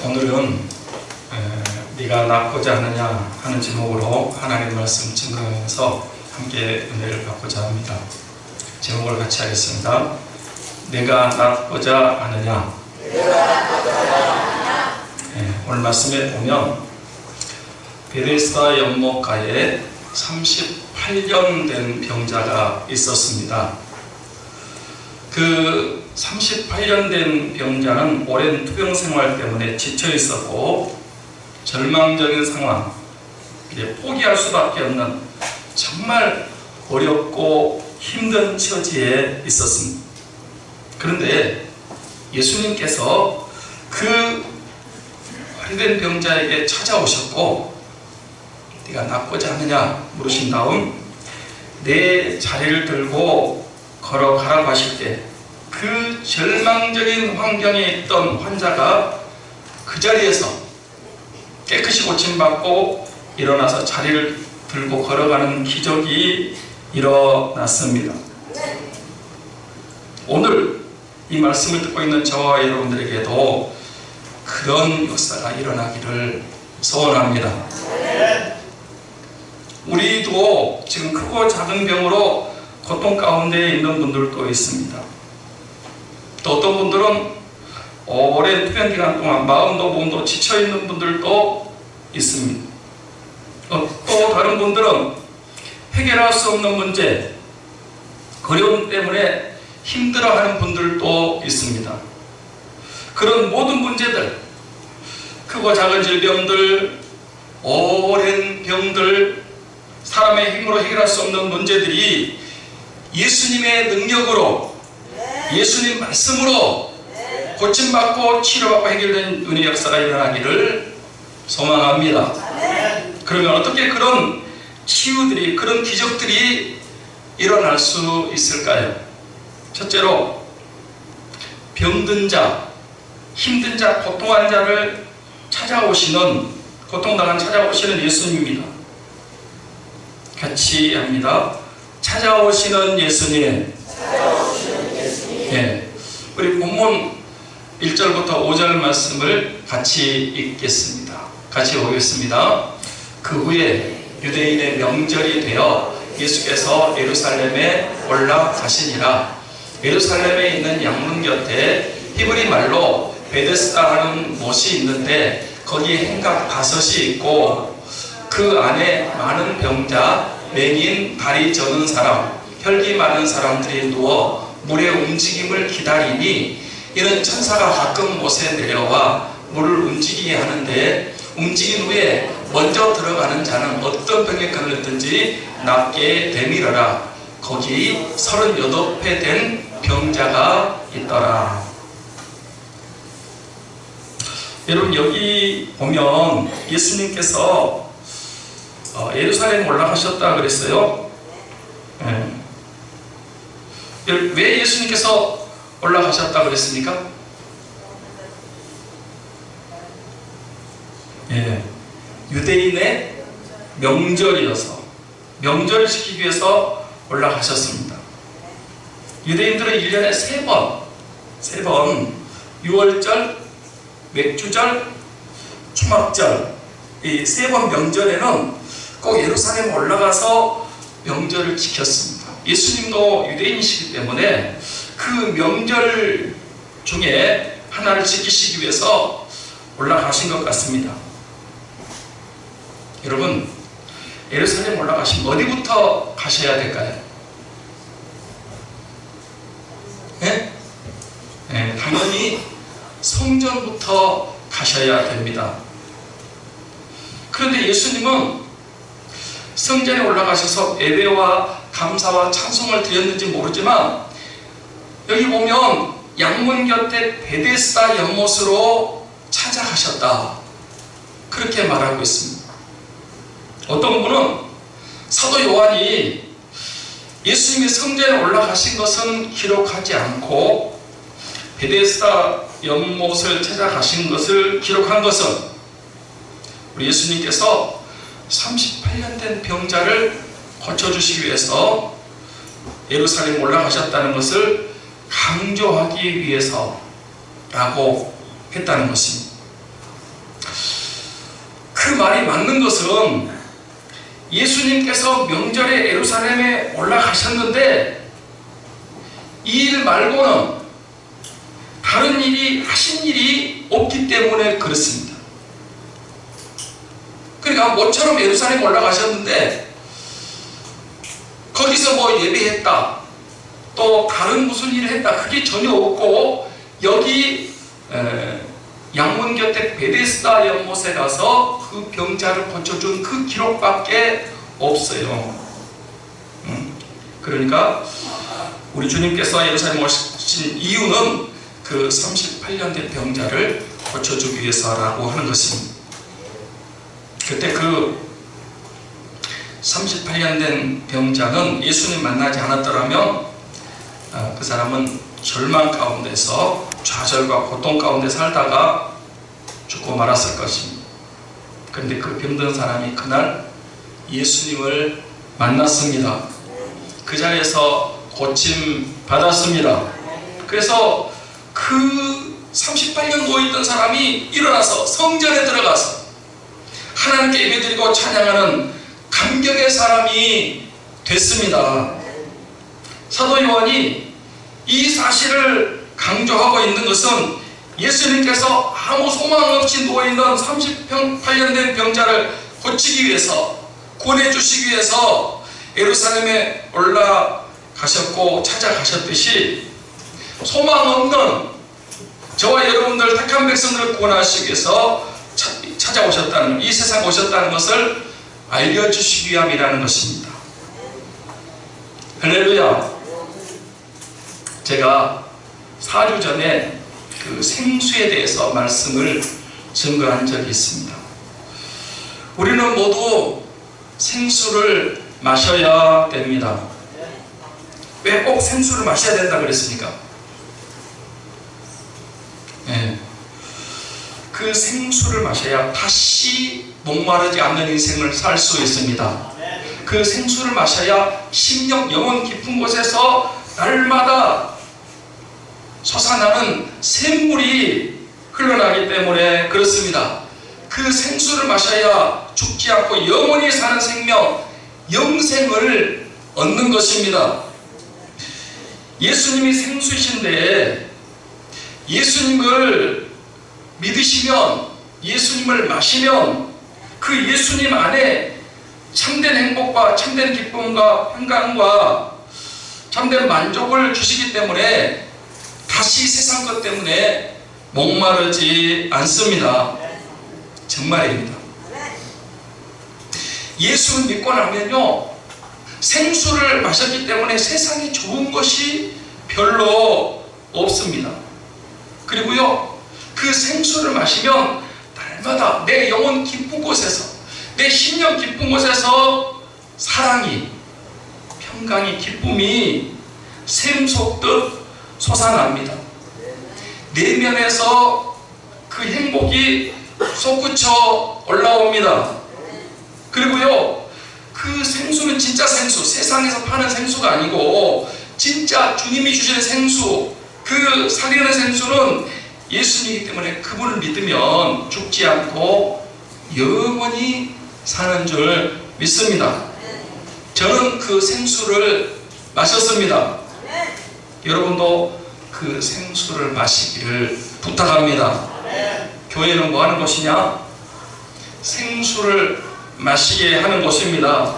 오늘은 네가 낫고자 하느냐 하는 제목으로 하나님 말씀 증거하면서 함께 은혜를 받고자 합니다. 제목을 같이 하겠습니다. 내가 낫고자 하느냐. 오늘 말씀에 보면 베데스다 연못가에 38년 된 병자가 있었습니다. 그 38년 된 병자는 오랜 투병 생활 때문에 지쳐 있었고 절망적인 상황, 포기할 수밖에 없는 정말 어렵고 힘든 처지에 있었습니다. 그런데 예수님께서 그 오래된 병자에게 찾아오셨고 네가 낫고자 하느냐 물으신 다음 내 자리를 들고 걸어가라고 하실 때 그 절망적인 환경에 있던 환자가 그 자리에서 깨끗이 고침받고 일어나서 자리를 들고 걸어가는 기적이 일어났습니다. 오늘 이 말씀을 듣고 있는 저와 여러분들에게도 그런 역사가 일어나기를 소원합니다. 우리도 지금 크고 작은 병으로 고통 가운데 있는 분들도 있습니다. 또 어떤 분들은 오랜 투병 기간 동안 마음도 몸도 지쳐있는 분들도 있습니다. 또 다른 분들은 해결할 수 없는 문제, 어려움 때문에 힘들어하는 분들도 있습니다. 그런 모든 문제들, 크고 작은 질병들, 오랜 병들, 사람의 힘으로 해결할 수 없는 문제들이 예수님의 능력으로, 예수님 말씀으로 고침받고 치료받고 해결된 은혜의 역사가 일어나기를 소망합니다. 그러면 어떻게 그런 치유들이, 그런 기적들이 일어날 수 있을까요? 첫째로 병든 자, 힘든 자, 고통한 자를 찾아오시는, 고통당한 찾아오시는 예수님입니다. 같이 합니다. 찾아오시는 예수님. 예, 우리 본문 1절부터 5절 말씀을 같이 읽겠습니다. 같이 보겠습니다. 그 후에 유대인의 명절이 되어 예수께서 예루살렘에 올라가시니라. 예루살렘에 있는 양문 곁에 히브리 말로 베데스다 하는 못이 있는데 거기 행각 바섯이 있고 그 안에 많은 병자, 맹인, 다리 저는 사람, 혈기 많은 사람들이 누워 물의 움직임을 기다리니 이는 천사가 가끔 못에 내려와 물을 움직이게 하는데 움직인 후에 먼저 들어가는 자는 어떤 병에 걸렸든지 낫게 되밀어라. 거기 38회 된 병자가 있더라. 여러분, 여기 보면 예수님께서 예루살렘 올라가셨다 그랬어요. 왜 예수님께서 올라가셨다 그랬습니까? 유대인의 명절이어서 명절을 지키기 위해서 올라가셨습니다. 유대인들은 1년에 3번 6월절, 맥주절, 초막절, 이 3번 명절에는 꼭 예루살렘 올라가서 명절을 지켰습니다. 예수님도 유대인이시기 때문에 그 명절 중에 하나를 지키시기 위해서 올라가신 것 같습니다. 여러분, 예루살렘 올라가시면 어디부터 가셔야 될까요? 당연히 성전부터 가셔야 됩니다. 그런데 예수님은 성전에 올라가셔서 예배와 감사와 찬송을 드렸는지 모르지만 여기 보면 양문 곁에 베데스다 연못으로 찾아가셨다, 그렇게 말하고 있습니다. 어떤 분은 사도 요한이 예수님이 성전에 올라가신 것은 기록하지 않고 베데스다 연못을 찾아가신 것을 기록한 것은 우리 예수님께서 38년 된 병자를 고쳐주시기 위해서 예루살렘 올라가셨다는 것을 강조하기 위해서라고 했다는 것입니다. 그 말이 맞는 것은 예수님께서 명절에 예루살렘에 올라가셨는데 이 일 말고는 다른 일이 하신 일이 없기 때문에 그렇습니다. 그러니까 모처럼 예루살렘에 올라가셨는데 거기서 뭐 예배했다, 또 다른 무슨 일을 했다, 그게 전혀 없고 여기 양문 곁에 베데스다 연못에 가서 그 병자를 고쳐준 그 기록밖에 없어요. 그러니까 우리 주님께서 예루살렘에 오신 이유는 그 38년 된 병자를 고쳐주기 위해서라고 하는 것입니다. 그때 그 38년 된 병자는 예수님 만나지 않았더라면 그 사람은 절망 가운데서 좌절과 고통 가운데 살다가 죽고 말았을 것입니다. 그런데 그 병든 사람이 그날 예수님을 만났습니다. 그 자리에서 고침 받았습니다. 그래서 그 38년 누워있던 사람이 일어나서 성전에 들어가서 하나님께 예배드리고 찬양하는 감격의 사람이 됐습니다. 사도 요한이 이 사실을 강조하고 있는 것은 예수님께서 아무 소망 없이 누워있는 38년 된 병자를 고치기 위해서, 구원해 주시기 위해서 예루살렘에 올라가셨고 찾아가셨듯이 소망 없는 저와 여러분들 택한 백성들을 구원하시기 위해서 찾아오셨다는, 이 세상에 오셨다는 것을 알려주시기 위함이라는 것입니다. 할렐루야. 제가 4주 전에 그 생수에 대해서 말씀을 증거한 적이 있습니다. 우리는 모두 생수를 마셔야 됩니다. 왜 꼭 생수를 마셔야 된다 그랬습니까? 네. 그 생수를 마셔야 다시 목마르지 않는 인생을 살 수 있습니다. 그 생수를 마셔야 심령 영혼 깊은 곳에서 날마다 솟아나는 샘물이 흘러나기 때문에 그렇습니다. 그 생수를 마셔야 죽지 않고 영원히 사는 생명, 영생을 얻는 것입니다. 예수님이 생수이신데 예수님을 믿으시면, 예수님을 마시면 그 예수님 안에 참된 행복과 참된 기쁨과 평강과 참된 만족을 주시기 때문에 다시 세상 것 때문에 목마르지 않습니다. 정말입니다. 예수를 믿고 나면요, 생수를 마셨기 때문에 세상에 좋은 것이 별로 없습니다. 그리고요, 그 생수를 마시면 날마다 내 영혼 깊은 곳에서, 내 심령 깊은 곳에서 사랑이, 평강이, 기쁨이 샘솟듯 솟아납니다. 내면에서 그 행복이 솟구쳐 올라옵니다. 그리고요, 그 생수는 진짜 생수, 세상에서 파는 생수가 아니고 진짜 주님이 주시는 생수, 그 살리는 생수는 예수님이기 때문에 그분을 믿으면 죽지 않고 영원히 사는 줄 믿습니다. 저는 그 생수를 마셨습니다. 여러분도 그 생수를 마시기를 부탁합니다. 교회는 뭐 하는 곳이냐? 생수를 마시게 하는 곳입니다.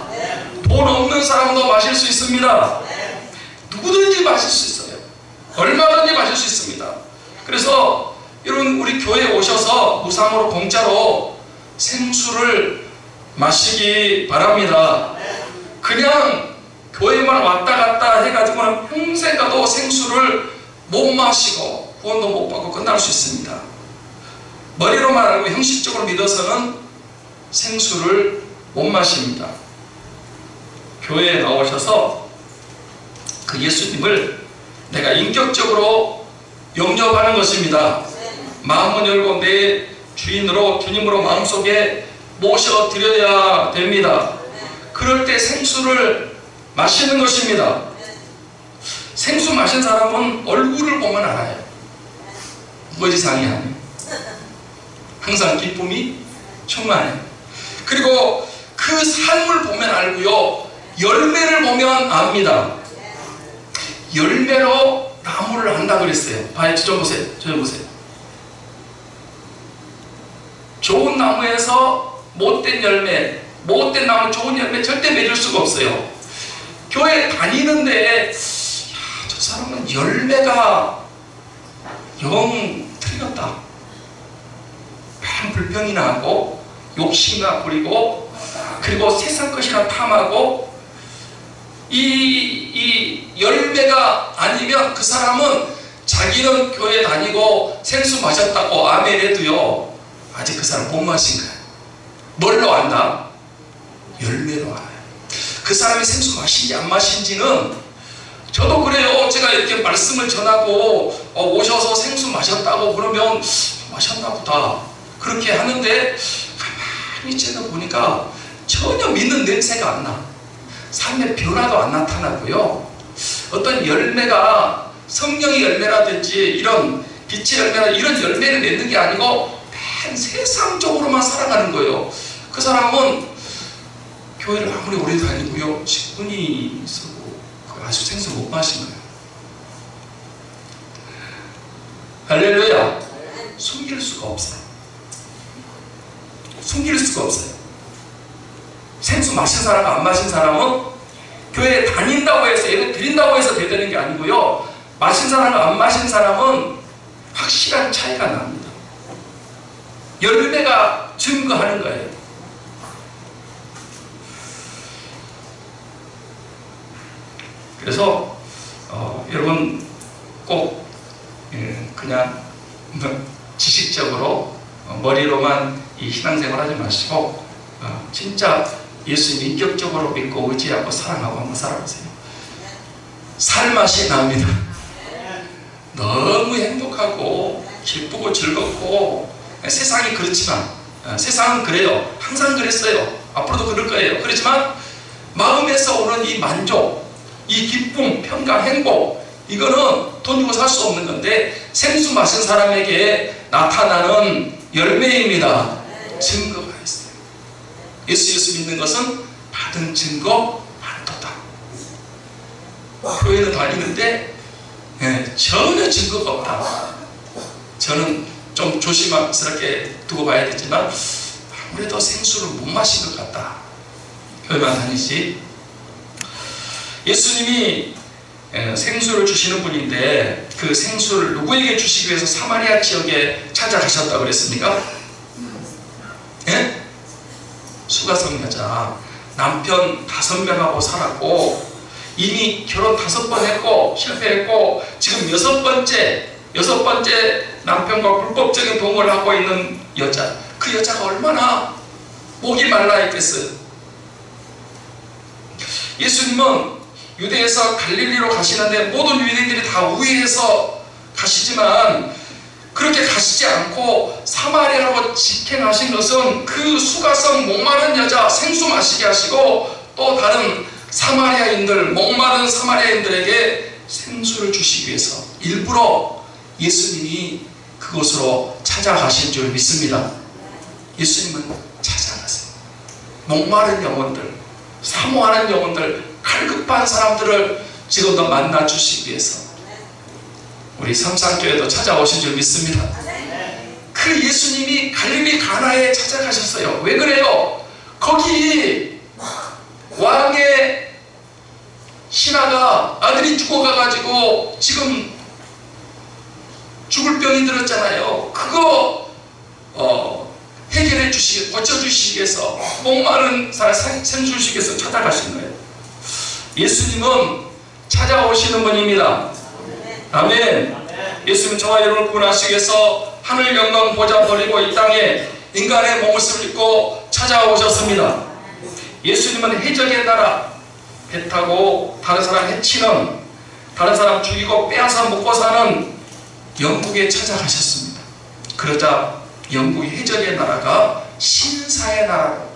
돈 없는 사람도 마실 수 있습니다. 누구든지 마실 수 있어요. 얼마든지 마실 수 있습니다. 그래서 여러분, 우리 교회에 오셔서 무상으로 공짜로 생수를 마시기 바랍니다. 그냥 교회만 왔다 갔다 해가지고는 평생 가도 생수를 못 마시고 구원도 못 받고 끝날 수 있습니다. 머리로만 알고 형식적으로 믿어서는 생수를 못 마십니다. 교회에 나오셔서 그 예수님을 내가 인격적으로 영접하는 것입니다. 마음을 열고 내 주인으로, 주님으로 마음속에 모셔드려야 됩니다. 그럴 때 생수를 마시는 것입니다. 생수 마신 사람은 얼굴을 보면 알아요. 무엇이 상이 아니에요. 항상 기쁨이 충만해요. 그리고 그 삶을 보면 알고요, 열매를 보면 압니다. 열매로 나무를 안다 그랬어요. 봐요, 저 보세요. 저 보세요. 좋은 나무에서 못된 열매, 못된 나무 좋은 열매 절대 맺을 수가 없어요. 교회 다니는데 저 사람은 열매가 영 틀렸다. 불평이나 하고 욕심이나 부리고 그리고 세상 것이나 탐하고 이 열매가 아니면 그 사람은 자기는 교회 다니고 생수 마셨다고 아멘 해도요, 아직 그 사람 못 마신 거예요. 뭘로 안다? 열매로 알아요. 그 사람이 생수 마신지 안 마신지는 저도 그래요. 제가 이렇게 말씀을 전하고 오셔서 생수 마셨다고 그러면 마셨나 보다 그렇게 하는데 가만히 제가 보니까 전혀 믿는 냄새가 안 나. 삶의 변화도 안 나타나고요. 어떤 열매가 성령의 열매라든지 이런 빛의 열매나 이런 열매를 맺는 게 아니고 맨 세상적으로만 살아가는 거예요. 그 사람은 교회를 아무리 오래 다니고요, 10분이 있어도 아주 생수 못 마신 거예요. 할렐루야. 숨길 수가 없어요. 숨길 수가 없어요. 생수 마신 사람, 안 마신 사람은 교회에 다닌다고 해서, 예배 드린다고 해서 되는 게 아니고요, 마신 사람, 안 마신 사람은 확실한 차이가 납니다. 열매가 증거하는 거예요. 그래서 여러분 꼭 그냥 지식적으로 머리로만 이 신앙생활 하지 마시고 진짜 예수님 인격적으로 믿고 의지하고 사랑하고 한번 살아보세요. 살맛이 납니다. 너무 행복하고 기쁘고 즐겁고, 세상이 그렇지만, 세상은 그래요. 항상 그랬어요. 앞으로도 그럴 거예요. 그렇지만 마음에서 오는 이 만족, 이 기쁨, 평강, 행복, 이거는 돈 주고 살 수 없는 건데 생수 마신 사람에게 나타나는 열매입니다. 증거가 있어요. 예수 믿는 것은 받은 증거 많도다. 교회는 다니는데 전혀 증거가 없다. 저는 좀 조심스럽게 두고 봐야겠지만 아무래도 생수를 못 마신 것 같다. 교회만 다니지. 예수님이 생수를 주시는 분인데 그 생수를 누구에게 주시기 위해서 사마리아 지역에 찾아가셨다고 그랬습니까? 예? 수가성 여자, 남편 5명하고 살았고 이미 결혼 5번 했고 실패했고 지금 여섯 번째 남편과 불법적인 동거를 하고 있는 여자, 그 여자가 얼마나 목이 말라 있겠어요. 예수님은 유대에서 갈릴리로 가시는데 모든 유대인들이 다 우회해서 가시지만 그렇게 가시지 않고 사마리아로 직행하신 것은 그 수가성 목마른 여자 생수 마시게 하시고 또 다른 사마리아인들, 목마른 사마리아인들에게 생수를 주시기 위해서 일부러 예수님이 그곳으로 찾아가신 줄 믿습니다. 예수님은 찾아가세요. 목마른 영혼들, 사모하는 영혼들, 갈급한 사람들을 지금도 만나 주시기 위해서 우리 삼상교회도 찾아오신 줄 믿습니다. 그 예수님이 갈릴리 가나에 찾아가셨어요. 왜 그래요? 거기 왕의 신하가 아들이 죽어가가지고 지금 죽을 병이 들었잖아요. 그거 해결해 주시기, 고쳐주시기 위해서 목마른 사람 생수 주시기 위해서 찾아가신 거예요. 예수님은 찾아오시는 분입니다. 아멘. 예수님 저와 여러분을 구원하시기 위해서 하늘 영광 보좌 버리고 이 땅에 인간의 몸을 입고 찾아오셨습니다. 예수님은 해적의 나라, 배 타고 다른 사람 해치는, 다른 사람 죽이고 빼앗아 먹고 사는 영국에 찾아가셨습니다. 그러자 영국의 해적의 나라가 신사의 나라로,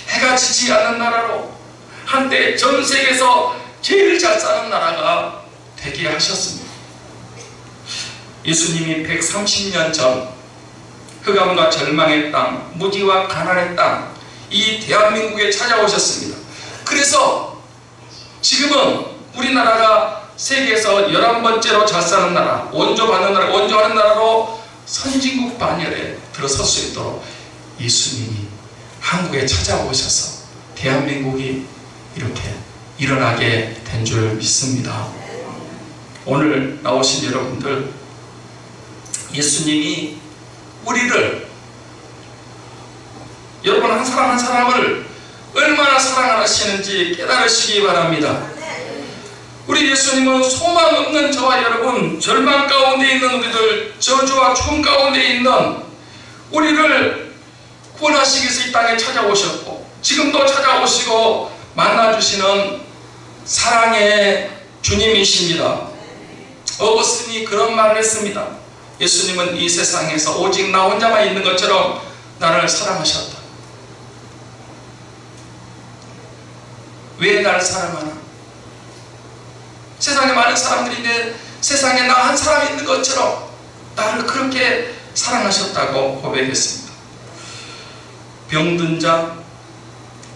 해가 지지 않는 나라로, 한때 전 세계에서 제일 잘 사는 나라가 되게 하셨습니다. 예수님이 130년 전 흑암과 절망의 땅, 무지와 가난의 땅, 이 대한민국에 찾아오셨습니다. 그래서 지금은 우리나라가 세계에서 11번째로 잘 사는 나라, 원조하는 나라로 선진국 반열에 들어설 수 있도록 예수님이 한국에 찾아오셔서 대한민국이 이렇게 일어나게 된 줄 믿습니다. 오늘 나오신 여러분들, 예수님이 우리를, 여러분 한 사람 한 사람을 얼마나 사랑하시는지 깨달으시기 바랍니다. 우리 예수님은 소망 없는 저와 여러분, 절망 가운데 있는 우리들, 저주와 죽음 가운데 있는 우리를 구원하시기 위해서 이 땅에 찾아오셨고, 지금도 찾아오시고 만나주시는 사랑의 주님이십니다. 어거스틴이 그런 말을 했습니다. 예수님은 이 세상에서 오직 나 혼자만 있는 것처럼 나를 사랑하셨다. 왜 나를 사랑하나? 세상에 많은 사람들인데 세상에 나 한 사람 있는 것처럼 나를 그렇게 사랑하셨다고 고백했습니다. 병든 자,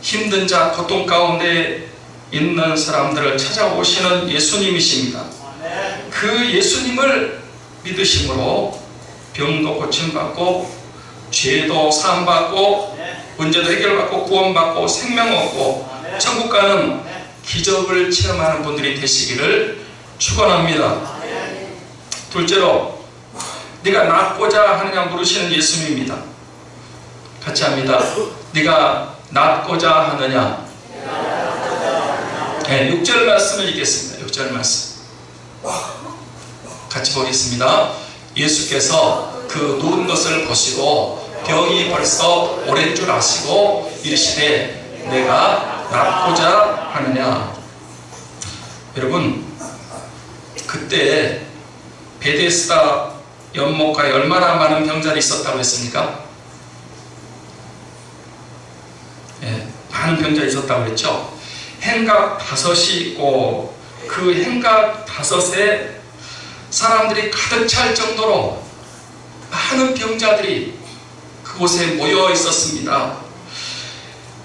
힘든 자, 고통 가운데 있는 사람들을 찾아오시는 예수님이십니다. 그 예수님을 믿으심으로 병도 고침받고 죄도 사함받고 문제도 해결받고 구원받고 생명 얻고 천국 가는 기적을 체험하는 분들이 되시기를 축원합니다. 둘째로, 네가 낫고자 하느냐 물으시는 예수님입니다. 같이 합니다. 네가 낫고자 하느냐. 네, 6절 말씀을 읽겠습니다. 6절 말씀 같이 보겠습니다. 예수께서 그 누운 것을 보시고 병이 벌써 오랜 줄 아시고 이르시되 내가 낫고자 하느냐. 여러분, 그때 베데스다 연못가에 얼마나 많은 병자들이 있었다고 했습니까? 예, 많은 병자들이 있었다고 했죠. 행각 5이 있고 그 행각 5에 사람들이 가득 찰 정도로 많은 병자들이 그곳에 모여 있었습니다.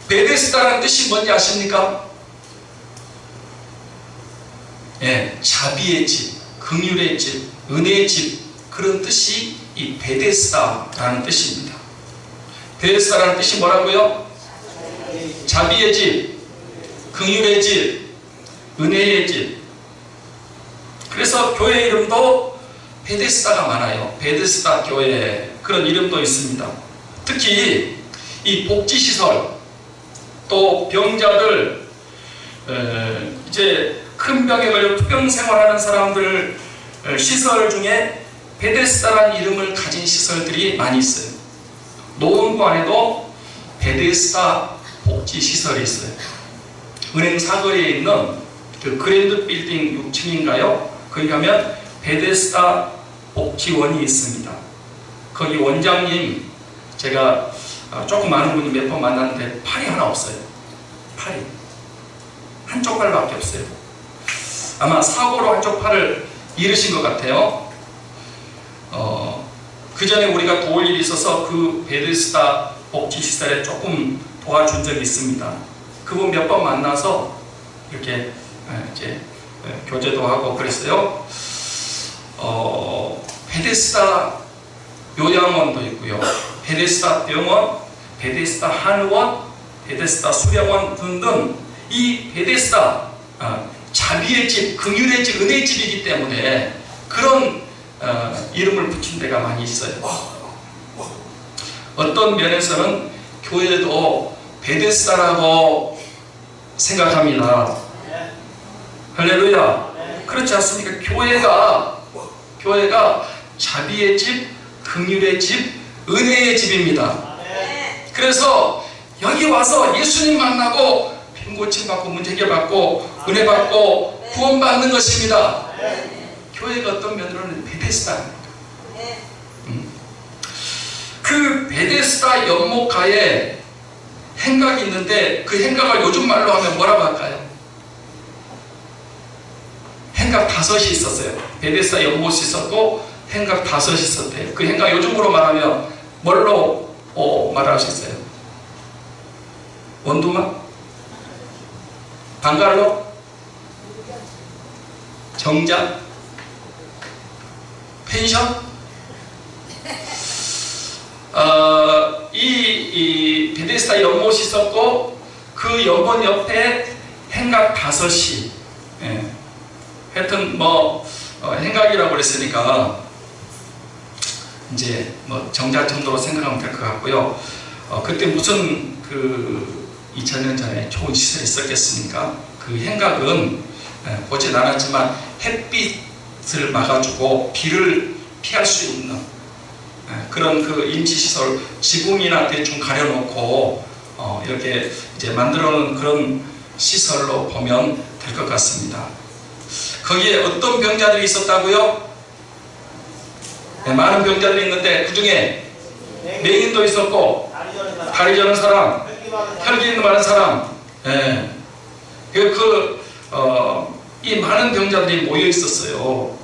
베데스다라는 뜻이 뭔지 아십니까? 예, 자비의 집, 긍휼의 집, 은혜의 집, 그런 뜻이 이 베데스다라는 뜻입니다. 베데스다라는 뜻이 뭐라고요? 자비의 집, 긍휼의 집, 은혜의 집. 그래서 교회 이름도 베데스다가 많아요. 베데스다 교회, 그런 이름도 있습니다. 특히 이 복지시설, 또 병자들, 이제 큰 병에 걸려 투병 생활하는 사람들 시설 중에 베데스다라는 이름을 가진 시설들이 많이 있어요. 노원구 안에도 베데스다 복지시설이 있어요. 은행 사거리에 있는 그 그랜드 빌딩 6층인가요? 거기 가면 베데스다 복지원이 있습니다. 거기 원장님, 제가 조금 많은 분이 몇 번 만났는데 팔이 하나 없어요. 팔이 한쪽 팔밖에 없어요. 아마 사고로 한쪽 팔을 잃으신 것 같아요. 그 전에 우리가 도울 일이 있어서 그 베데스다 복지시설에 조금 도와준 적이 있습니다. 그분 몇 번 만나서 이렇게 이제 교제도 하고 그랬어요. 베데스다 요양원도 있고요. 베데스다 병원, 베데스다 한의원, 베데스다 수련원 등등 이 베데스다 자비의 집, 긍휼의 집, 은혜의 집이기 때문에 그런 이름을 붙인 데가 많이 있어요. 어떤 면에서는 교회도 베데스다라고 생각합니다. 할렐루야. 그렇지 않습니까? 교회가 자비의 집, 긍휼의 집, 은혜의 집입니다. 그래서 여기 와서 예수님 만나고 병 고침받고 문제 해결받고 은혜 받고 구원받는 것입니다. 교회가 어떤 면으로는 베데스다입니다. 그 베데스다 연못가에 행각이 있는데 그 행각을 요즘 말로 하면 뭐라고 할까요? 행각 5이 있었어요. 베데스다 연못이 있었고 행각 5이 있었대요. 그 행각 요즘으로 말하면 뭘로 말할 수 있어요? 원두막? 방갈로? 정자? 펜션? 이 베데스다 연못이 있었고 그 연못 옆에 행각 5시, 예. 하여튼 뭐 행각이라고 그랬으니까 이제 뭐 정자 정도로 생각하면 될 것 같고요. 그때 무슨 2000년 전에 좋은 시설이 있었겠습니까? 그 행각은 보진 않았지만 햇빛을 막아주고 비를 피할 수 있는 그런 임시시설, 지붕이나 대충 가려놓고 이렇게 이제 만들어놓은 그런 시설로 보면 될 것 같습니다. 거기에 어떤 병자들이 있었다고요? 많은 병자들이 있는데 그 중에 맹인도 있었고, 다리 저는 사람, 혈기 많은 사람, 이 많은 병자들이 모여 있었어요.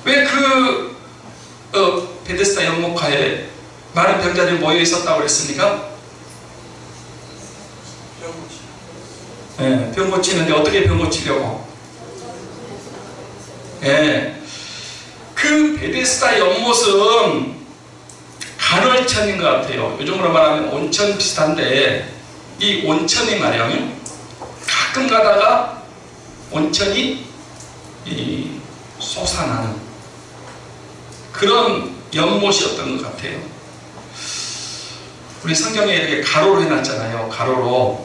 왜 베데스다 연못가에 많은 병자들이 모여 있었다고 그랬습니까? 병 고치는데 어떻게 병 고치려고? 그 베데스다 연못은 간헐천인 것 같아요. 요즘으로 말하면 온천 비슷한데, 이 온천이 말이야, 가끔 가다가 온천이 솟아나는 그런 연못이었던 것 같아요. 우리 성경에 이렇게 가로로 해놨잖아요. 가로로.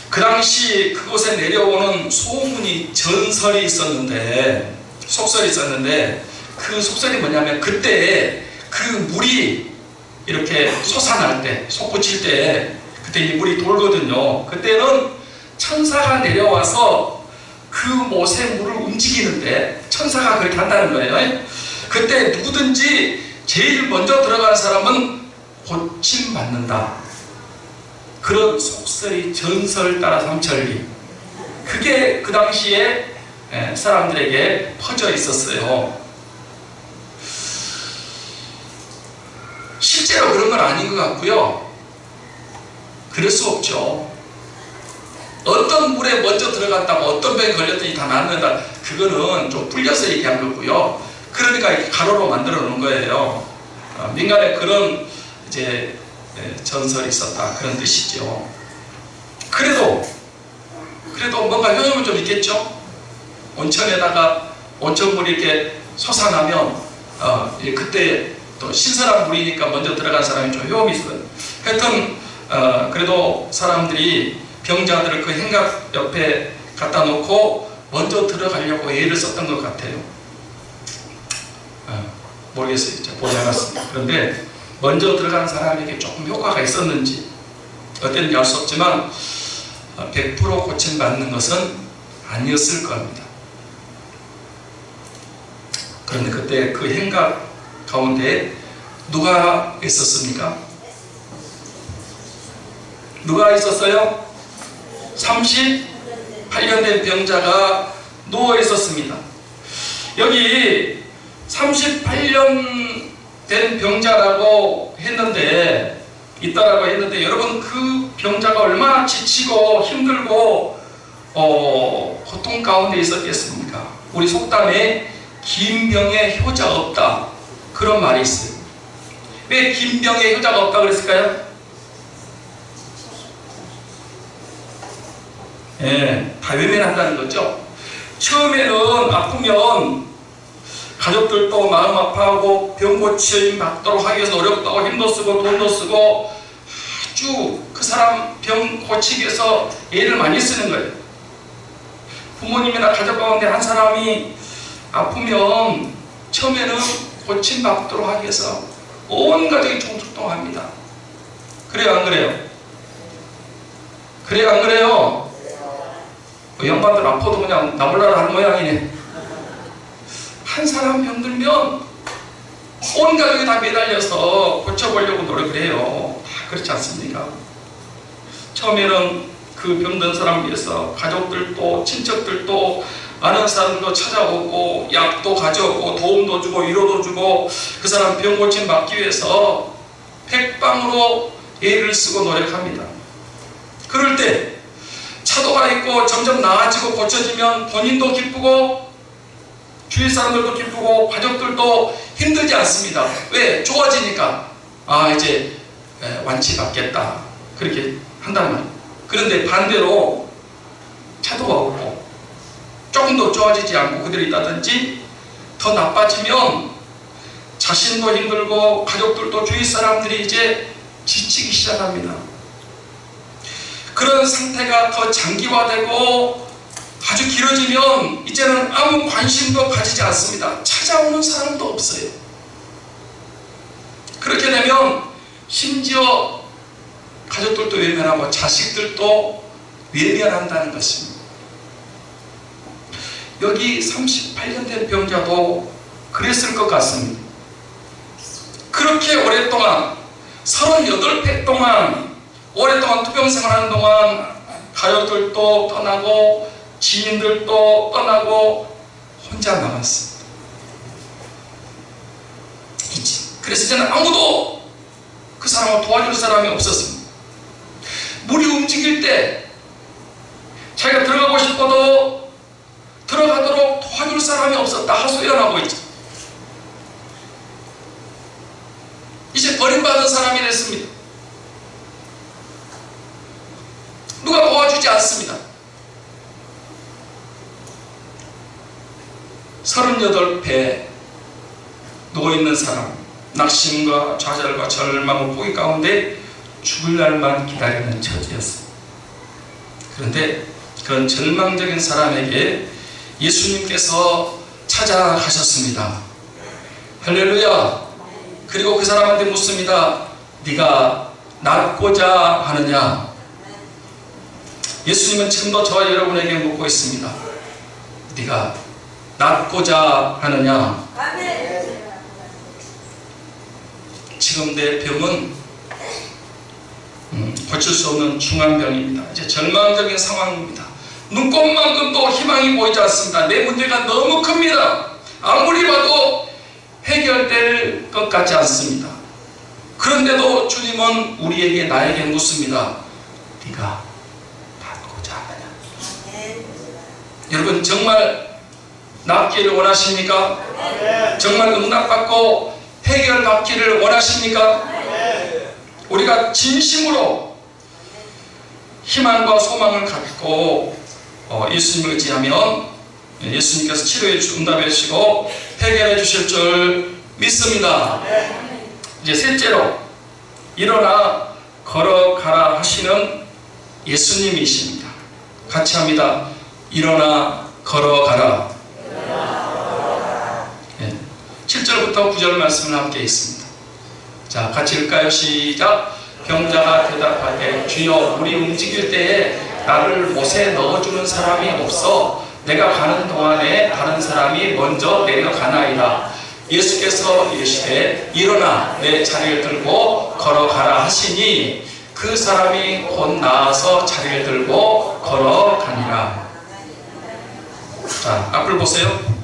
그 당시 그곳에 내려오는 소문이, 전설이 있었는데, 속설이 있었는데, 그 속설이 뭐냐면 그때 그 물이 이렇게 솟아날 때, 솟구칠 때 그때 이 물이 돌거든요. 그때는 천사가 내려와서 그 못의 물을 움직이는데, 천사가 그렇게 한다는 거예요. 그때 누구든지 제일 먼저 들어가는 사람은 고침받는다. 그런 속설이, 전설 따라 삼천리, 그게 그 당시에 사람들에게 퍼져 있었어요. 실제로 그런 건 아닌 것 같고요. 그럴 수 없죠. 어떤 물에 먼저 들어갔다고 어떤 병에 걸렸더니 다 낫는다, 그거는 좀 불려서 얘기한 거고요. 그러니까 이렇게 가로로 만들어 놓은 거예요. 민간에 그런 이제 전설이 있었다, 그런 뜻이죠. 그래도 뭔가 효용은 좀 있겠죠. 온천에다가 온천물이 이렇게 솟아나면 그때 또 신선한 물이니까 먼저 들어간 사람이 좀 효험이 있어요. 하여튼 그래도 사람들이 병자들을 그 행각 옆에 갖다 놓고 먼저 들어가려고 애를 썼던 것 같아요. 모르겠어요. 제가 보지 않았습니다. 그런데 먼저 들어가는 사람에게 조금 효과가 있었는지 어땠는지 알 수 없지만 100% 고침받는 것은 아니었을 겁니다. 그런데 그때 그 행각 가운데 누가 있었습니까? 누가 있었어요? 38년 된 병자가 누워 있었습니다. 여기 38년 된 병자라고 했는데, 있다라고 했는데, 여러분 그 병자가 얼마나 지치고 힘들고 고통 가운데 있었겠습니까? 우리 속담에 긴 병에 효자 없다, 그런 말이 있어요. 왜 긴 병에 효자가 없다 그랬을까요? 다 외면한다는 거죠. 처음에는 아프면 가족들도 마음 아파하고 병 고침 받도록 하기 위해서 노력도 하고 힘도 쓰고 돈도 쓰고 아주 그 사람 병 고치기 위해서 애를 많이 쓰는 거예요. 부모님이나 가족 가운데 한 사람이 아프면 처음에는 고침 받도록 하기 위해서 온 가족이 총출동합니다. 그래요, 안 그래요? 그래요, 안 그래요? 양반들 아파도 그냥 나몰라라 하는 모양이네. 한 사람 병들면 온 가족이 다 매달려서 고쳐보려고 노력을 해요. 다 그렇지 않습니까? 처음에는 그 병든 사람을 위해서 가족들도 친척들도 아는 사람들도 찾아오고 약도 가져오고 도움도 주고 위로도 주고 그 사람 병 고침 받기 위해서 백방으로 애를 쓰고 노력합니다. 그럴 때 차도가 있고 점점 나아지고 고쳐지면 본인도 기쁘고 주위 사람들도 기쁘고 가족들도 힘들지 않습니다. 왜? 좋아지니까 이제 완치받겠다 그렇게 한단 말이에요. 그런데 반대로 차도가 없고 조금 더 좋아지지 않고 그대로 있다든지 더 나빠지면 자신도 힘들고 가족들도 주위 사람들이 이제 지치기 시작합니다. 그런 상태가 더 장기화되고 아주 길어지면 이제는 아무 관심도 가지지 않습니다. 찾아오는 사람도 없어요. 그렇게 되면 심지어 가족들도 외면하고 자식들도 외면한다는 것입니다. 여기 38년 된 병자도 그랬을 것 같습니다. 그렇게 오랫동안 38회 동안 오랫동안 투병 생활하는 동안 가족들도 떠나고 지인들도 떠나고 혼자 남았습니다. 그래서 이제는 아무도 그 사람을 도와줄 사람이 없었습니다. 물이 움직일 때 자기가 들어가고 싶어도 들어가도록 도와줄 사람이 없었다 하소연하고 있죠. 이제 버림받은 사람이 됐습니다. 누가 도와주지 않습니다. 38배 누워있는 사람, 낙심과 좌절과 절망과 포기 가운데 죽을 날만 기다리는 처지였습니다. 그런데 그런 절망적인 사람에게 예수님께서 찾아가셨습니다. 할렐루야. 그리고 그 사람한테 묻습니다. 네가 낫고자 하느냐? 예수님은 지금도 저와 여러분에게 묻고 있습니다. 네가 낫고자 하느냐? 지금 내 병은 고칠 수 없는 중한 병입니다. 이제 절망적인 상황입니다. 눈곱만큼도 희망이 보이지 않습니다. 내 문제가 너무 큽니다. 아무리 봐도 해결될 것 같지 않습니다. 그런데도 주님은 우리에게 나에게 묻습니다. 네가 낫고자 하느냐? 여러분 정말 낫기를 원하십니까? 정말 응답받고 해결받기를 원하십니까? 우리가 진심으로 희망과 소망을 갖고 예수님을 의지하면 예수님께서 치료해 주시고 응답해 주시고 해결해 주실 줄 믿습니다. 이제 셋째로 일어나 걸어가라 하시는 예수님이십니다. 같이 합니다. 일어나 걸어가라. 7절부터 9절 말씀을 함께 있습니다. 자, 같이 읽을까요? 시작. 병자가 대답하되 주여 물이 움직일 때에 나를 못에 넣어주는 사람이 없어 내가 가는 동안에 다른 사람이 먼저 내려가나이다. 예수께서 이르시되 일어나 내 자리를 들고 걸어가라 하시니 그 사람이 곧 나아서 자리를 들고 걸어가니라. 자, 앞을 보세요.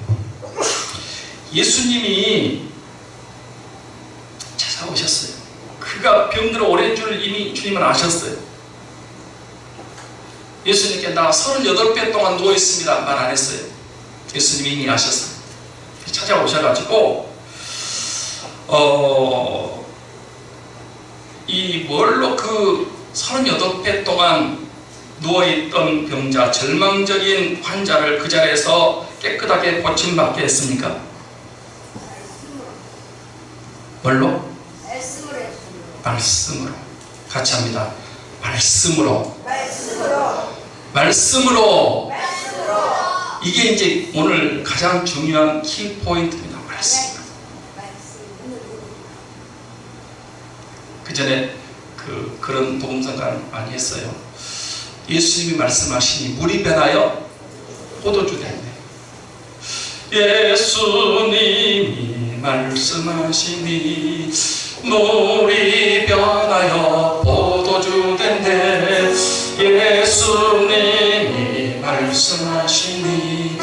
예수님이 찾아오셨어요. 그가 병들어 오랜 줄 이미 주님은 아셨어요. 예수님께 나 38배 동안 누워있습니다 말 안 했어요. 예수님이 이미 아셨어요. 찾아오셔가지고 이 뭘로 그 38배 동안 누워있던 병자, 절망적인 환자를 그 자리에서 깨끗하게 고침받게 했습니까? 뭘로? 말씀으로. 같이 합니다. 말씀으로. 말씀으로. 이게 이제 오늘 가장 중요한 키포인트입니다. 말씀. 그 전에 그런 복음성가를 많이 했어요. 예수님이 말씀하시니 물이 변하여 포도주 됐네. 예수님이 말씀하시니 물이 변하여 포도주 된대. 예수님이 말씀하시니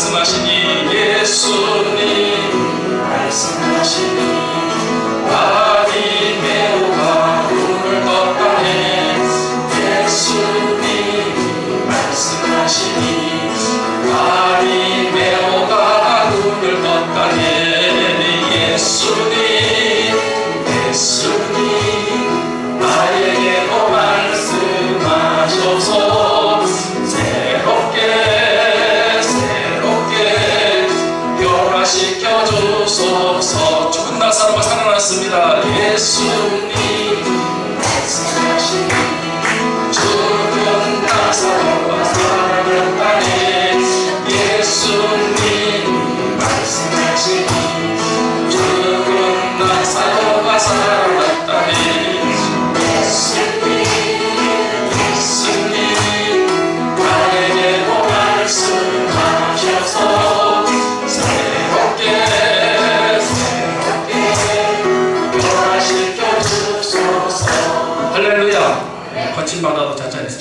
말씀하시니 예수님 말씀하시니 바리매오가 눈을 떴다네. 예수님 말씀하시니 바리매오가 눈을 떴다네. 예수님 나에게도 말씀하셔서 새롭게 변화시켜 주소서. 죽은 나사로가 살아났습니다. 예수님 말씀하시니 죽은 나사로가 살아났다네. 예수님 말씀하시니 죽은 나사로가 살아났다네. 예수님 나에게도 말씀하셔서 새롭게 변화시켜 주소서. 할렐루야. 거침받아도 자자해서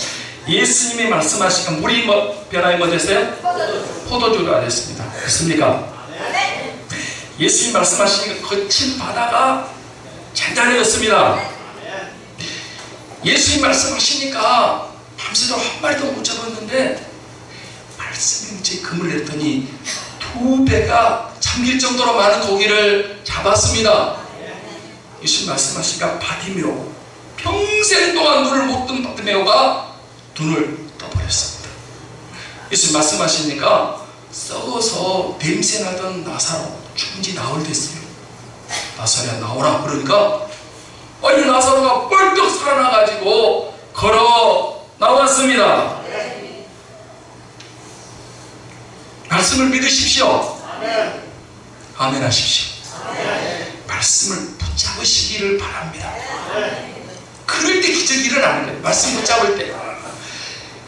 예수님이 말씀하시니까 물이 변화에 뭐 됐어요? 포도주가 됐습니다. 그렇습니까? 예수님이 말씀하시니까 거친 바다가 잔잔해졌습니다. 예수님이 말씀하시니까 밤새도록 한 마리도 못 잡았는데 말씀에 제 그물을 냈더니 2배가 잠길 정도로 많은 고기를 잡았습니다. 예수님 말씀하시니까 바디메오, 평생 동안 눈을 못 뜬 바디메오가 눈을 떠버렸습니다. 예수님 말씀하시니까 썩어서 냄새나던 나사로 죽은 지 나흘 됐어요. 나사로야 나오라 그러니까 아니 나사로가 뻘떡 살아나가지고 걸어 나왔습니다. 말씀을 믿으십시오. 아멘 하십시오. 말씀을 붙잡으시기를 바랍니다. 그럴 때 기적이 일어나는 거예요. 말씀 붙잡을 때.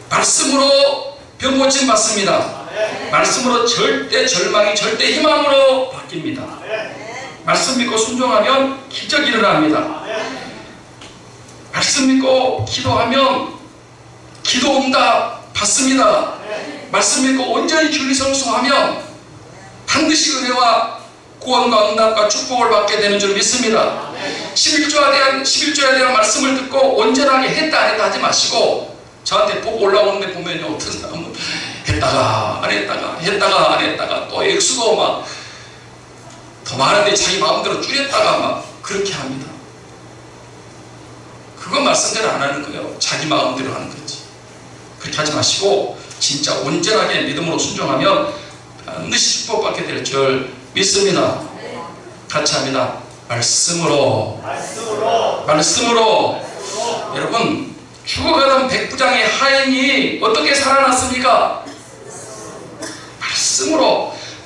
말씀으로 병 고침 받습니다. 말씀으로 절대 절망이 절대 희망으로 바뀝니다. 말씀 믿고 순종하면 기적이 일어납니다. 말씀 믿고 기도하면 기도 응답 받습니다. 말씀 믿고 온전히 주를 성수하면 반드시 은혜와 구원과 응답과 축복을 받게 되는 줄 믿습니다. 11조에 대한 말씀을 듣고 온전하게 했다 안 했다 하지 마시고 저한테 보고 올라오는데 보면 어떤 사람은 했다가 안 했다가 또 액수도 막 더 많은데 자기 마음대로 줄였다가 막 그렇게 합니다. 그건 말씀대로 안 하는 거예요. 자기 마음대로 하는 거지. 그렇게 하지 마시고 진짜 온전하게 믿음으로 순종하면 반드시 축복받게 될 줄 믿습니다. 같이 합니다. 말씀으로. 여러분 죽어가던 백부장의 하인이 어떻게 살아났습니까?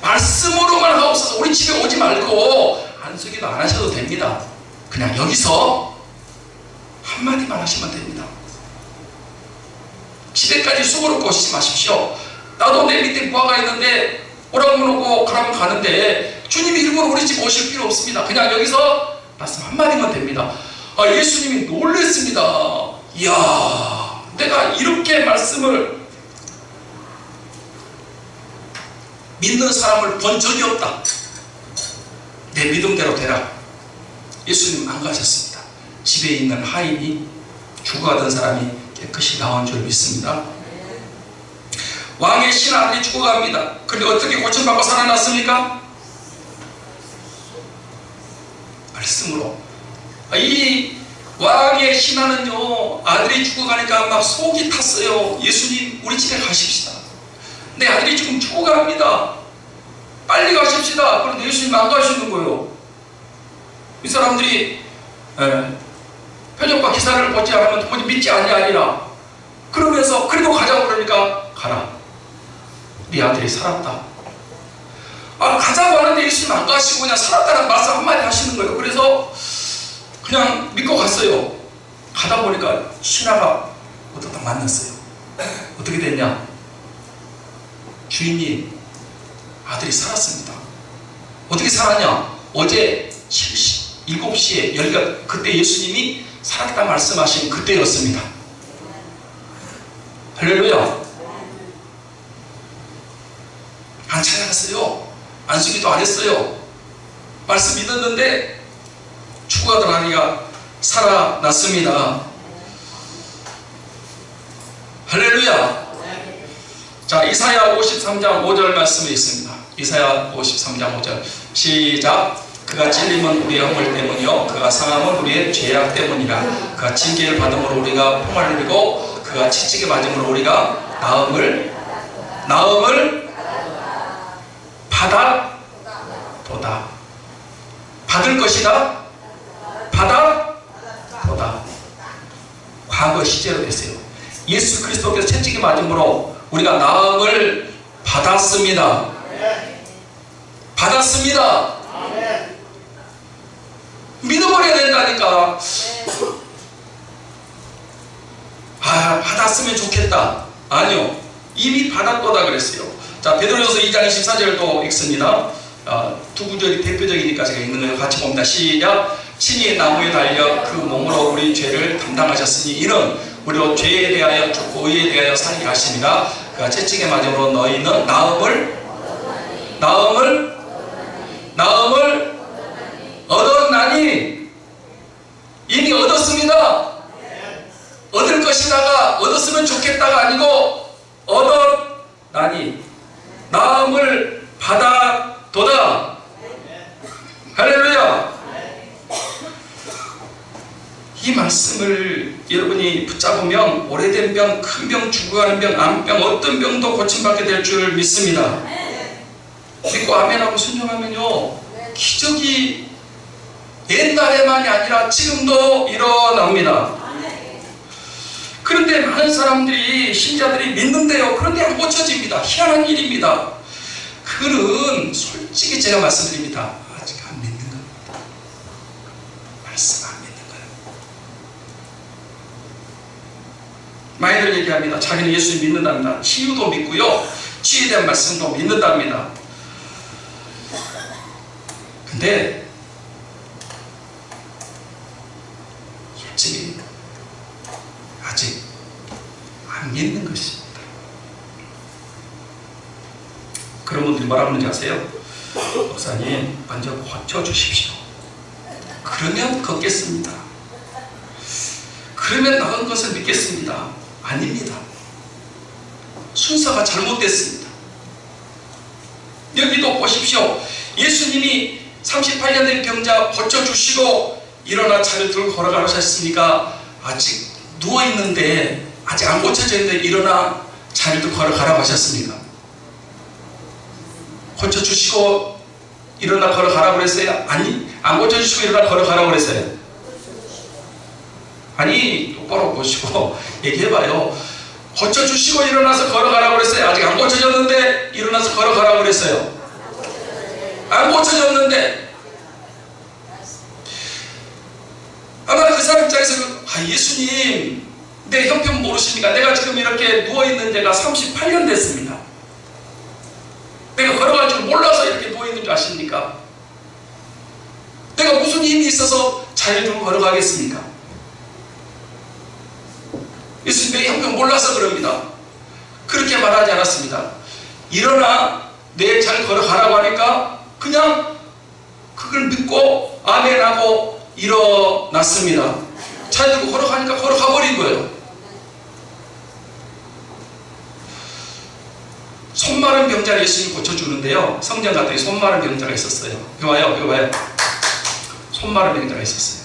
말씀으로만 하옵소서. 우리 집에 오지 말고 안수기도 안 하셔도 됩니다. 그냥 여기서 한마디만 하시면 됩니다. 집에까지 수고롭게 오시지 마십시오. 나도 내 밑에 부하가 있는데 오라면 오고 가라면 가는데 주님이 일부러 우리 집 오실 필요 없습니다. 그냥 여기서 말씀 한마디만 됩니다. 예수님이 놀랬습니다. 이야, 내가 이렇게 말씀을 믿는 사람을 본 적이 없다. 내 믿음대로 되라. 예수님 안 가셨습니다. 집에 있는 하인이 죽어가던 사람이 깨끗이 나온 줄 믿습니다. 왕의 신하들이 죽어갑니다. 그런데 어떻게 고침받고 살아났습니까? 말씀으로. 이 왕의 신하는요, 아들이 죽어가니까 막 속이 탔어요. 예수님 우리 집에 가십시다. 내 아들이 지금 죽어갑니다. 빨리 가십시다. 그런데 예수님 안 가시는 거예요. 이 사람들이 표적과 기사를 보지 않으면 도무지 믿지 아니하리라. 그러면서 그래도 가자고 그러니까 가라. 네 아들이 살았다. 가자고 하는데 예수님 안 가시고 그냥 살았다는 말씀 한마디 하시는 거예요. 그래서 그냥 믿고 갔어요. 가다 보니까 신하가 어떻게 만났어요. 어떻게 됐냐? 주인님, 아들이 살았습니다. 어떻게 살았냐? 어제 7시에 여기가 그때 예수님이 살았다 말씀하신 그때였습니다. 할렐루야. 안 안 찾아갔어요. 안수기도 안 했어요. 말씀 믿었는데 죽어가던 아내가 살아났습니다. 할렐루야. 자, 이사야 53장 5절 말씀이 있습니다. 이사야 53장 5절 시작. 그가 찔림은 우리의 허물 때문이요 그가 상함은 우리의 죄악 때문이라. 그가 징계를 받음으로 우리가 평안을 누리고 그가 채찍에 맞음으로 우리가 나음을 받았도다. 받을 것이다. 받았도다. 과거 시제로 됐어요. 예수 그리스도께서 채찍에 맞음으로 우리가 나음을 받았습니다. 받았습니다. 믿어버려야 된다니까. 아, 받았으면 좋겠다. 아니요, 이미 받았도다 그랬어요. 자, 베드로전서 2장 24절도 읽습니다. 두 구절이 대표적이니까 제가 읽는 거예요. 같이 봅니다. 시작. 친히 나무에 달려 그 몸으로 우리 죄를 담당하셨으니 이는 우리로 죄에 대하여 죽고 의에 대하여 살게 하십니다. 그가 채찍에 맞음으로 너희는 나음을 얻었나니. 이미 얻었습니다. 얻을 것이다가 얻었으면 좋겠다가 아니고 얻었나니. 나음을 받아도다. 할렐루야. 이 말씀을 여러분이 붙잡으면 오래된 병, 큰 병, 죽어가는 병, 암병, 어떤 병도 고침받게 될 줄 믿습니다. 믿고 아멘하고 순종하면요, 기적이 옛날에만이 아니라 지금도 일어납니다. 그런데 많은 사람들이, 신자들이 믿는데요, 그런데 안 고쳐집니다. 희한한 일입니다. 그는 솔직히 제가 말씀드립니다. 아직 안 믿는 겁니다. 말씀 안 믿는 거예요. 많이들 얘기합니다. 자기는 예수를 믿는답니다. 치유도 믿고요, 치유에 대한 말씀도 믿는답니다. 근데 솔직히 아직 안 믿는 것입니다. 그런 분들이 뭐라고 하는지 아세요? 목사님, 먼저 고쳐주십시오. 그러면 걷겠습니다. 그러면 나은 것을 믿겠습니다. 아닙니다. 순서가 잘못됐습니다. 여기도 보십시오. 예수님이 38년 된 병자 고쳐주시고 일어나 차를 들고 걸어가셨으니까 아직 누워있는데, 아직 안 고쳐져 있는데 일어나 차를 들고 걸어가라고 하셨습니까? 고쳐주시고 일어나 걸어가라고 그랬어요? 아니, 안 고쳐주시고 일어나 걸어가라고 그랬어요? 아니, 똑바로 보시고 얘기해봐요. 고쳐주시고 일어나서 걸어가라고 그랬어요? 아직 안 고쳐졌는데 일어나서 걸어가라고 그랬어요? 안 고쳐졌는데. 아마 그 사람 입장에서 예수님, 내 형편 모르십니까? 내가 지금 이렇게 누워있는 데가 38년 됐습니다. 내가 걸어갈 줄 몰라서 이렇게 누워있는 줄 아십니까? 내가 무슨 힘이 있어서 자유를 두고 걸어가겠습니까? 예수님, 내 형편 몰라서 그럽니다. 그렇게 말하지 않았습니다. 일어나 내 잘 걸어가라고 하니까 그냥 그걸 믿고 아멘하고 일어났습니다. 차 들고 걸어가니까 걸어가 버린 거예요. 손 마른 병자를 예수님이 고쳐주는데요, 성경 갔더니 손 마른 병자가 있었어요. 이거 봐요, 이거 봐요. 손 마른 병자가 있었어요.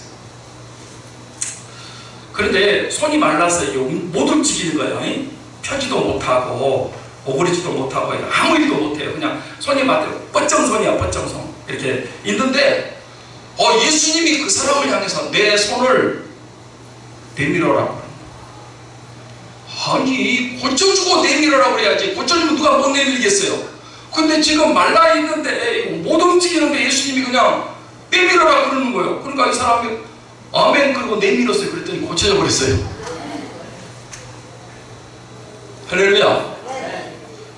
그런데 손이 말라서 못 움직이는 거예요. 펴지도 못하고 오그리지도 못하고 아무 일도 못해요. 그냥 손이 맞대로 뻗정손이야, 뻗정손. 이렇게 있는데 예수님이 그 사람을 향해서 내 손을 내밀어라고. 아니, 고쳐주고 내밀어라고 그래야지. 고쳐주면 누가 못 내밀겠어요? 근데 지금 말라있는데 못 움직이는데 예수님이 그냥 내밀어라고 그러는 거예요. 그러니까 이 사람이 아멘 그러고 내밀었어요. 그랬더니 고쳐져 버렸어요. 할렐루야.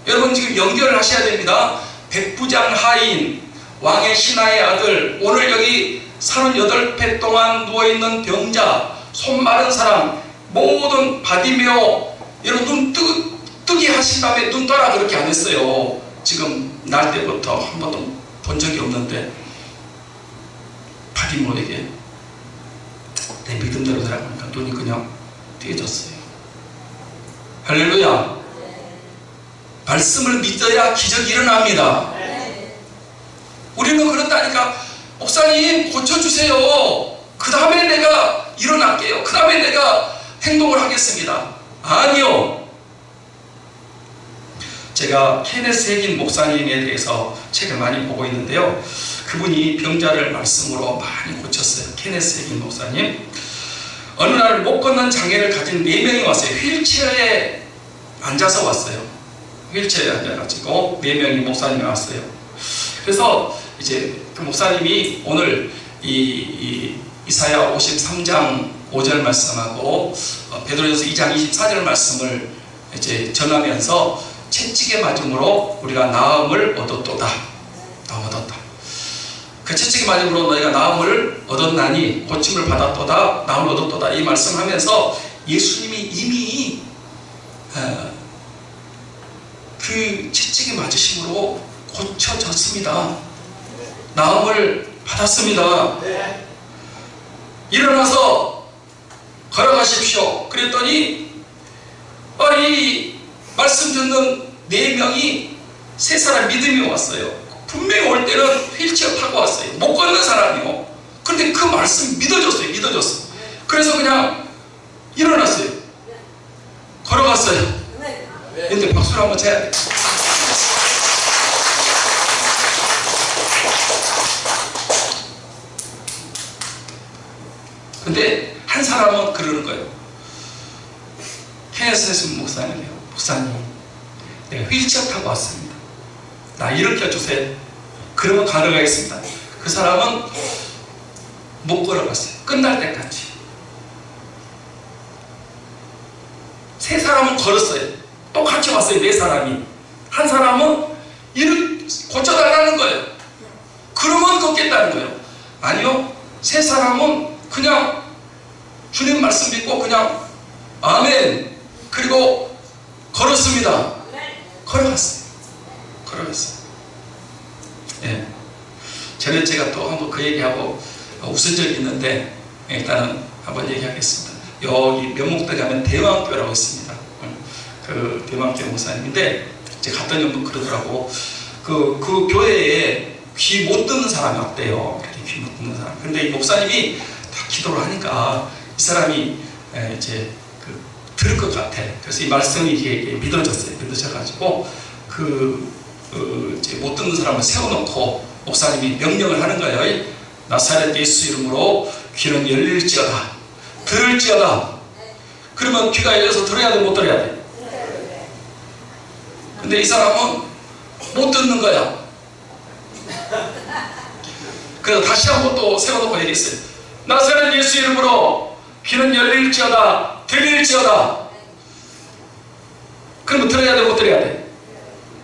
여러분, 지금 연결을 하셔야 됩니다. 백부장 하인, 왕의 신하의 아들, 오늘 여기 38회 동안 누워있는 병자, 손 마른 사람, 모든 바디메오, 여러분 눈 뜨게 하신 다음에 눈 떠라 그렇게 안 했어요. 지금 날 때부터 한 번도 본 적이 없는데 바디모에게 내 믿음대로 들어가니까 눈이 그냥 띄어졌어요. 할렐루야. 말씀을 믿어야 기적이 일어납니다. 우리는 그렇다니까, 목사님 고쳐주세요, 그 다음에 내가 일어날게요, 그 다음에 내가 행동을 하겠습니다. 아니요. 제가 케네스 해긴 목사님에 대해서 책을 많이 보고 있는데요, 그분이 병자를 말씀으로 많이 고쳤어요. 케네스 해긴 목사님. 어느 날 못 걷는 장애를 가진 4명이 왔어요. 휠체어에 앉아서 왔어요. 휠체어에 앉아가지고 4명이 목사님이 왔어요. 그래서 이제 그 목사님이 오늘 이사야 53장 5절 말씀하고 베드로전서 2장 24절 말씀을 이제 전하면서 채찍에 맞음으로 우리가 나음을 얻었도다. 나음 얻었다. 그 채찍에 맞음으로 너희가 나음을 얻었나니 고침을 받았도다. 나음을 얻었도다. 이 말씀하면서 예수님이 이미 그 채찍에 맞으심으로 고쳐졌습니다. 나음을 받았습니다. 일어나서 걸어가십시오. 그랬더니 이 말씀 듣는 4명이 3사람 믿음이 왔어요. 분명히 올 때는 휠체어 타고 왔어요. 못 걷는 사람이요. 그런데 그 말씀 믿어졌어요. 믿어졌어. 그래서 그냥 일어났어요. 걸어갔어요. 근데 박수를 한번 쳐야 돼. 근데 한 사람은 그러는 거예요. 케네스 목사님이요. 목사님, 내가 휠체어 타고 왔습니다. 나 일으켜주세요. 그러면 가능하겠습니다. 그 사람은 못 걸어갔어요. 끝날 때까지. 3사람은 걸었어요. 똑같이 왔어요. 4사람이. 한 사람은 고쳐달라는 거예요. 그러면 걷겠다는 거예요. 아니요. 3사람은 그냥 주님 말씀 믿고 그냥 아멘, 그리고 걸었습니다. 걸어갔어요. 예. 전에 제가 또 한번 그 얘기하고 웃은 적이 있는데, 일단은 한번 얘기하겠습니다. 여기 면목대 가면 대왕교라고 있습니다. 그 대왕교 목사님인데, 제가 갔더니 한번 그러더라고. 그 교회에 귀 못 듣는 사람이 왔대요. 이렇게 귀 못 듣는 사람. 근데 이 목사님이 다 기도를 하니까 이 사람이 이제 들을 것 같아. 그래서 이 말씀이 이게 믿어졌어요. 믿어져가지고 이제 못 듣는 사람을 세워놓고 목사님이 명령을 하는 거예요. 나사렛 예수 이름으로 귀는 열릴지어다. 들을지어다. 그러면 귀가 열려서 들어야 돼, 못 들어야 돼? 근데 이 사람은 못 듣는 거야. 그래서 다시 한번 또 세워놓고 얘기했어요. 나사렛 예수 이름으로 귀는 열릴지어다. 들릴지어다. 그러면 들어야 돼, 못 들어야 돼?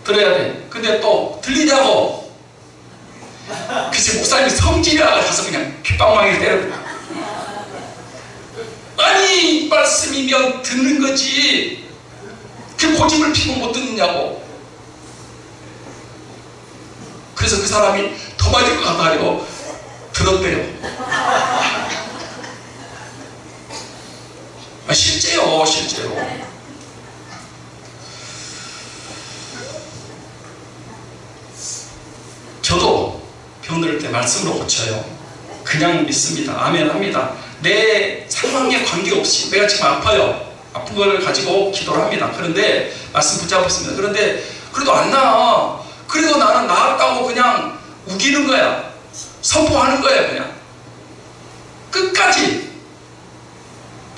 들어야 돼. 근데 또 들리냐고. 그래서 목사님이 성질이라 가서 그냥 귓방망이를 때려. 아니, 말씀이면 듣는 거지. 그 고집을 피고 못 듣느냐고. 그래서 그 사람이 더 맞을 것 같아가지고 들었대요. 실제요, 실제로. 저도 병들 때 말씀으로 고쳐요. 그냥 믿습니다. 아멘 합니다. 내 상황에 관계없이 내가 지금 아파요. 아픈 걸 가지고 기도를 합니다. 그런데 말씀 붙잡았습니다. 그런데 그래도 안 나아. 그래도 나는 나았다고 그냥 우기는 거야. 선포하는 거야. 그냥 끝까지.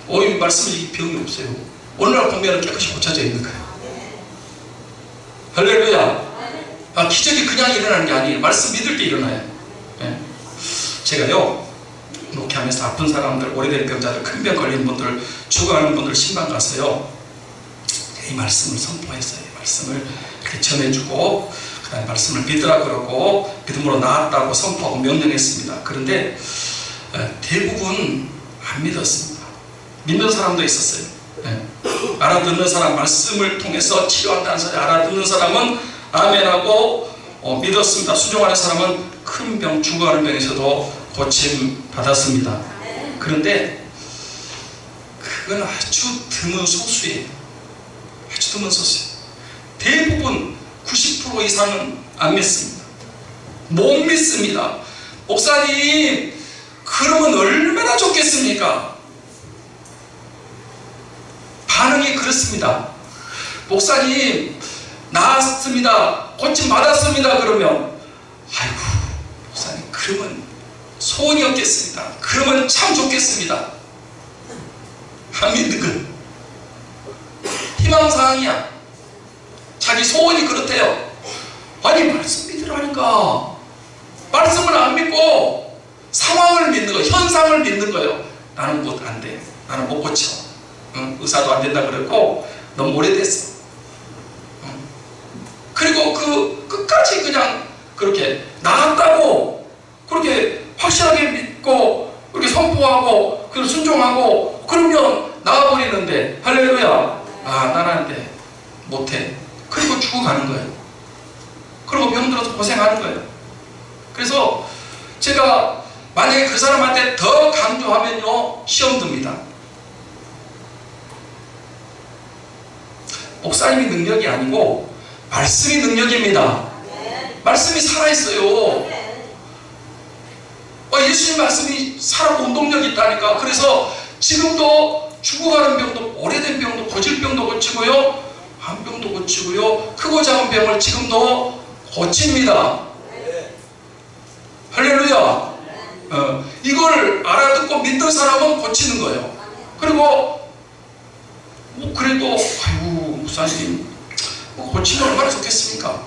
이 말씀이 병이 없어요. 오늘날 보면 깨끗이 고쳐져 있는 거예요. 할렐루야. 기적이 그냥 일어나는 게 아니에요. 말씀 믿을 때 일어나요. 네. 제가요, 목회하면서 아픈 사람들, 오래된 병자들, 큰 병 걸린 분들, 죽어가는 분들 신방 가서요, 이 말씀을 선포했어요. 말씀을 이렇게 전해주고, 그 다음에 말씀을 믿으라 그러고, 믿음으로 나았다고 선포하고 명령했습니다. 그런데 대부분 안 믿었습니다. 믿는 사람도 있었어요. 네. 알아듣는 사람, 말씀을 통해서 치료한다는 소리 알아듣는 사람은 아멘하고 믿었습니다. 순종하는 사람은 큰 병, 죽어가는 병에서도 고침 받았습니다. 그런데 그건 아주 드문 소수예요. 아주 드문 소수예요. 대부분 90% 이상은 안 믿습니다. 못 믿습니다. 목사님, 그러면 얼마나 좋겠습니까? 반응이 그렇습니다. 목사님, 나았습니다. 고침 받았습니다. 그러면 아이고, 목사님, 그러면 소원이 없겠습니다. 그러면 참 좋겠습니다. 안 믿는 건 희망사항이야. 자기 소원이 그렇대요. 아니, 말씀 믿으라니까. 말씀을 안 믿고 상황을 믿는 거, 현상을 믿는 거예요. 나는 못 안 돼. 나는 못 고쳐. 의사도 안 된다 그랬고 너무 오래됐어. 그리고 끝까지 그냥 그렇게 나았다고 그렇게 확실하게 믿고 그렇게 선포하고 그리고 순종하고 그러면 나아버리는데, 할렐루야. 아, 나는 안 돼. 못해. 그리고 죽어가는 거예요. 그리고 병들어서 고생하는 거예요. 그래서 제가 만약에 그 사람한테 더 강조하면요, 시험 듭니다. 목사님이 능력이 아니고 말씀이 능력입니다. 말씀이 살아있어요. 예수님 말씀이 살아 운동력이 있다니까. 그래서 지금도 죽어가는 병도, 오래된 병도, 고질병도 고치고요, 암병도 고치고요, 크고 작은 병을 지금도 고칩니다. 할렐루야. 이걸 알아듣고 믿는 사람은 고치는 거예요. 그리고 그래도 아이고, 목사님, 고치면 얼마나 좋겠습니까?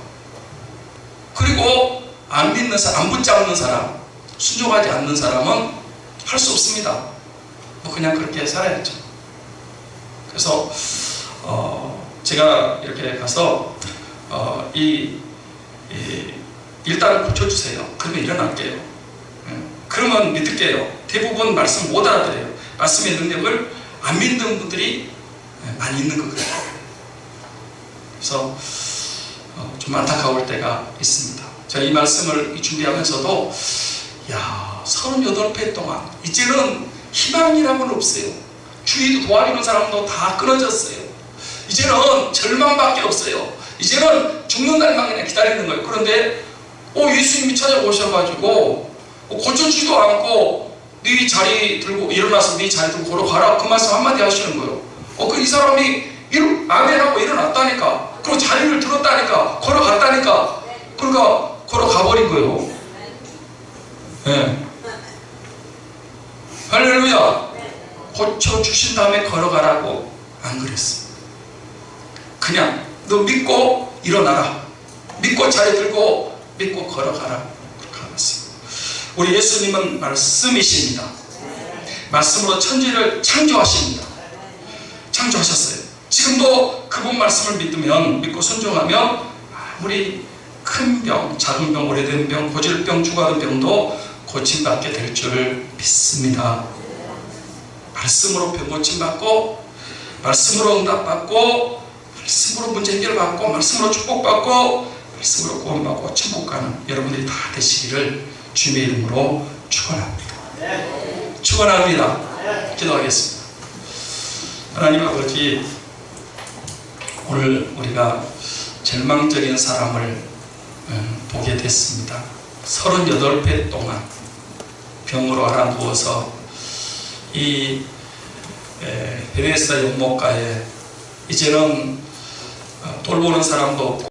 그리고 안 믿는 사람, 안 붙잡는 사람, 순종하지 않는 사람은 할 수 없습니다. 그냥 그렇게 살아야죠. 그래서 제가 이렇게 가서 일단은 고쳐주세요. 그러면 일어날게요. 그러면 믿을게요. 대부분 말씀 못 알아들어요. 말씀의 능력을 안 믿는 분들이 많이 있는 것 같아요. 그래서 좀 안타까울 때가 있습니다. 제가 이 말씀을 준비하면서도 38회 동안 이제는 희망이라고는 없어요. 주위도 도와주는 사람도 다 끊어졌어요. 이제는 절망밖에 없어요. 이제는 죽는 날만 그냥 기다리는 거예요. 그런데 예수님이 찾아오셔가지고 고쳐주지도 않고 네 자리 들고 일어나서 네 자리 들고 걸어가라, 그 말씀 한마디 하시는 거예요. 이 사람이 아멘하고 일어났다니까. 그리고 자리를 들었다니까. 걸어갔다니까. 그러니까 걸어가버린 거예요. 네. 할렐루야. 고쳐주신 다음에 걸어가라고 안 그랬어. 그냥 너 믿고 일어나라, 믿고 자리 들고 믿고 걸어가라, 그렇게 하셨어요. 우리 예수님은 말씀이십니다. 말씀으로 천지를 창조하십니다. 창조하셨어요. 지금도 그분 말씀을 믿고 순종하면 아무리 큰 병, 작은 병, 오래된 병, 고질병, 죽어가는 병도 고침받게 될 줄 믿습니다. 말씀으로 병 고침받고, 말씀으로 응답받고, 말씀으로 문제 해결받고, 말씀으로 축복받고, 말씀으로 구원받고 천국가는 여러분들이 다 되시기를 주님의 이름으로 축원합니다. 축원합니다. 기도하겠습니다. 하나님 아버지, 오늘 우리가 절망적인 사람을 보게 됐습니다. 38회 동안 병으로 알아누워서 이 베데스다 연못가에 이제는 돌보는 사람도 없고